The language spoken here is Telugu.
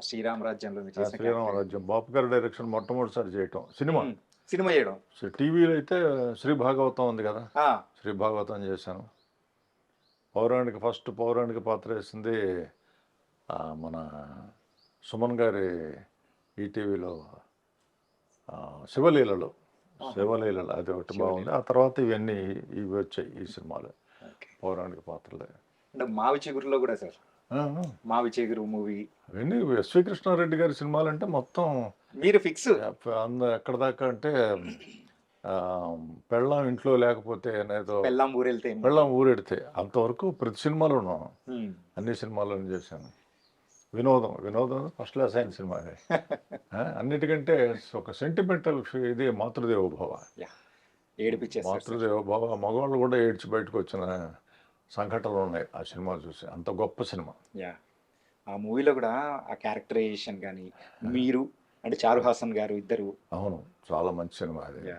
శ్రీరామ్ రాజ్యంలో మీరు చేసిన శ్రీరామ క్యారెక్టర్. రాజ్యం బాపు గారి డైరెక్షన్ మొట్టమొదటిసారి చేయటం సినిమా. సినిమా చేయడం. టీవీలో అయితే శ్రీ భాగవతం ఉంది కదా, ఆ, శ్రీ భాగవతం చేశాను. ఫస్ట్ పౌరాణిక పాత్ర వేసింది మన సుమన్ గారి ఈటీవీలో శివలీలలో. శివలీలలు అది ఒకటి బాగుంది. ఆ తర్వాత ఇవి వచ్చాయి ఈ సినిమాలు, ఓకే. పౌరాణిక పాత్రలే. అంటే మావి చిగురులో కూడా సార్, మావి చిగురు మూవీ అవన్నీ ఎస్వి కృష్ణారెడ్డి గారి సినిమాలు అంటే మొత్తం మీరు ఫిక్స్. ఎక్కడ దాకా అంటే పెళ్ళాం ఇంట్లో లేకపోతే అనేదో, పెళ్ళాం ఊరెళ్తే పెళ్ళాం ఊరెడితే అంతవరకు ప్రతి సినిమాలోనూ అన్ని సినిమాలను చేశాను. వినోదం ఫస్ట్ క్లాస్ అయిన సినిమా అది. అన్నిటికంటే ఒక సెంటిమెంటల్ ఇది మాతృదేవోభవ. ఏడిపించేస్తారు. మాతృదేవోభవ మగవాళ్ళు కూడా ఏడ్చి బయటకు వచ్చిన సంఘటనలు ఉన్నాయి ఆ సినిమా చూసి. అంత గొప్ప సినిమా. ఆ మూవీలో కూడా ఆ క్యారెక్టరైజేషన్ కానీ మీరు అంటే చారు హాసన్ గారు ఇద్దరు. అవును, చాలా మంచి సినిమా అది.